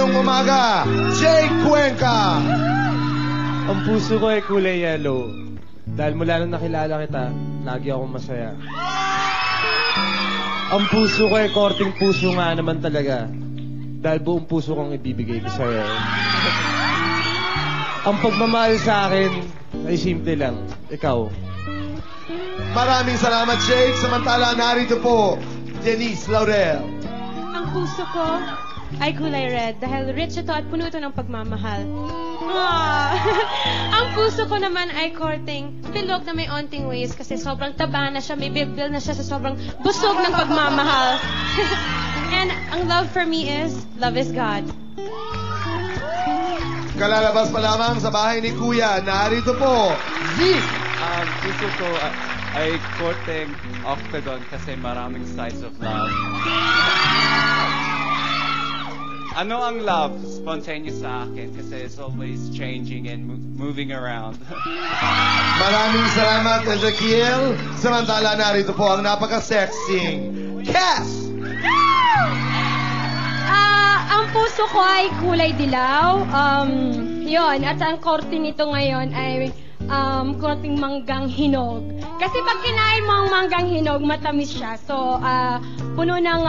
ngayong umaga, Jake Cuenca. Ang puso ko ay kulay yellow. Dahil mula nung nakilala kita, lagi akong masaya. Ang puso ko ay korting puso nga naman talaga. Dahil buong puso kong ibibigay ko sa'yo. Ang pagmamahal sa akin ay simple lang. Ikaw. Maraming salamat, Jake. Samantala, narito po, Denise Laurel. Ang puso ko ay kulay red dahil rich ito at puno ito ng pagmamahal. Ang puso ko naman ay korting bilog na may onting waist kasi sobrang taba na siya, may bilbil na siya sa sobrang busog ng pagmamahal. And ang love for me is, love is God. Kalalabas pa lamang sa bahay ni Kuya, narito po, Zeke. Ang puso ko ay korteng octagon kasi maraming sides of love. Ano ang love? Spontaneous sa akin kasi it's always changing and moving around. Maraming salamat, Ezekiel. Samantala, narito po ang napaka-sexing Cass. Ang puso ko ay kulay dilaw. Yun. At ang korte nito ngayon ay korting manggang hinog. Kasi pag kinain mo ang manggang hinog, matamis siya. So, puno ng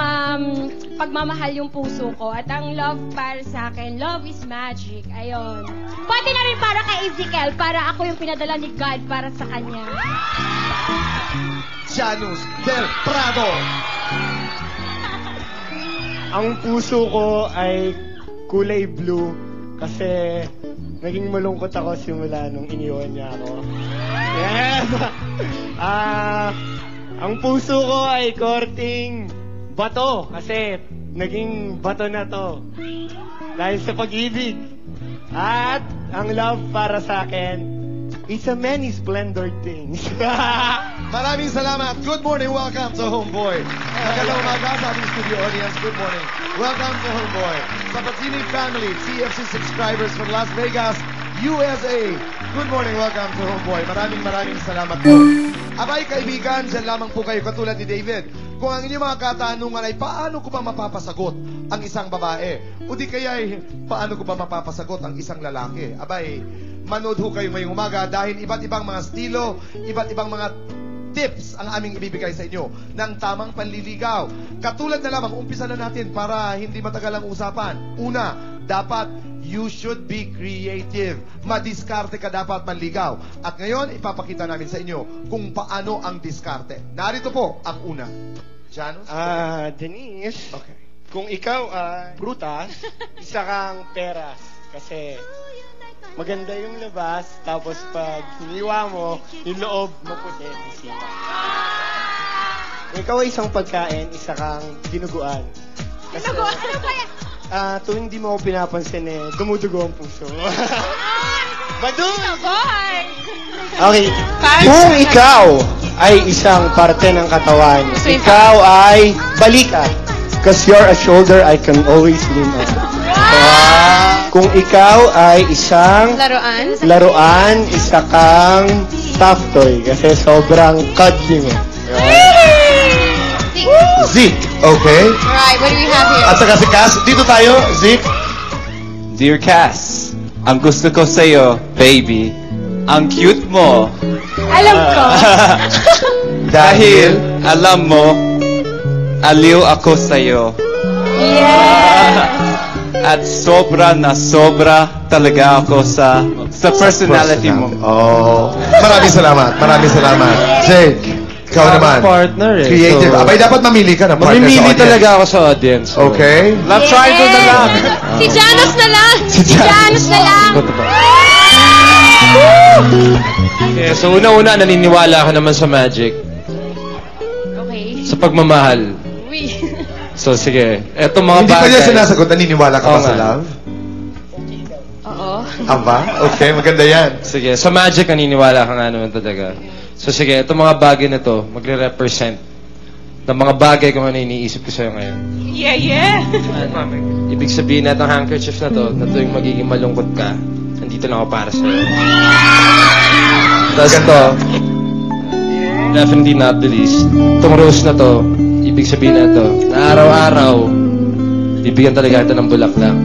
pagmamahal yung puso ko. At ang love para sa akin, love is magic. Ayun. Pati na rin para kay Ezekiel, para ako yung pinadala ni God para sa kanya. Janus Del Prado. Ang puso ko ay kulay blue kasi naging malungkot ako simula nung iniwan niya ako. Yes! Ang puso ko ay korting bato kasi naging bato na to dahil sa pag-ibig. At ang love para sa akin is a many splendid things. Maraming salamat. Good morning. Welcome to Homeboy. Magandang umaga sa ating studio audience. Good morning. Welcome to Homeboy. Sa Patinig family, CFC subscribers from Las Vegas, USA. Good morning. Welcome to Homeboy. Maraming salamat po. Abay, kaibigan, dyan lamang po kayo katulad ni David. Kung ang inyong mga katanungan ay paano ko ba mapapasagot ang isang babae? O di kaya ay paano ko ba mapapasagot ang isang lalaki? Abay, manood ho kayo ngayong umaga dahil iba't ibang mga estilo, iba't ibang mga tips ang aming ibibigay sa inyo ng tamang panliligaw. Katulad na lamang, umpisa na natin para hindi matagal ang usapan. Una, dapat you should be creative. Madiskarte ka dapat manligaw. At ngayon, ipapakita namin sa inyo kung paano ang diskarte. Narito po ang una. Janus? Denise, Okay. kung ikaw ay prutas, isa kang peras. Kasi maganda yung labas, tapos pag hiniwa mo, yung loob maputi, isipa. Kung ikaw ay isang pagkain, isa kang dinuguan. Kasi, Dinuguan? Ano ba yan? tuwing hindi mo ako pinapansin dumudugo ang puso. Baduy! Okay. Kung ikaw ay isang parte ng katawan, ikaw ay balikat. Because you're a shoulder I can always lean on. Kung ikaw ay isang laruan, isa kang stuffed toy. Kasi sobrang cuddly mo. Zeke, okay? Alright, what do we have here? At saka si Cass, dito tayo, Zeke. Dear Cass, ang gusto ko sa'yo, baby, ang cute mo. Alam ko. Dahil, alam mo, aliw ako sa'yo. Yeah. At sobra na sobra talaga ako sa personality mo. Oh. Maraming salamat. Jake, ikaw naman. Partner Creative. So, Abay, dapat mamili ka ng partner sa mamimili audience. talaga ako sa audience. So. Okay? Love triangle na lang. Si Janus na lang. Si Janus na lang. Yeah, so una-una, naniniwala ka naman sa magic. Okay. Sa pagmamahal. Uy. So sige, eto mga Hindi pa bagay. niya sinasagot, naniniwala ka ba Oo sa nga. love? Oo. Aba? Okay, maganda yan. Sige, sa magic naniniwala ka nga naman talaga. So sige, itong mga bagay na to, magre-represent ng mga bagay kung ano iniisip ko sa'yo ngayon. Yeah. Ibig sabihin na itong handkerchief na to tuwing magiging malungkot ka, nandito lang ako para sa'yo. Tapos to, definitely not the least, itong rose na to, ibig sabihin na to, na araw-araw, bibigyan talaga ito ng bulaklak.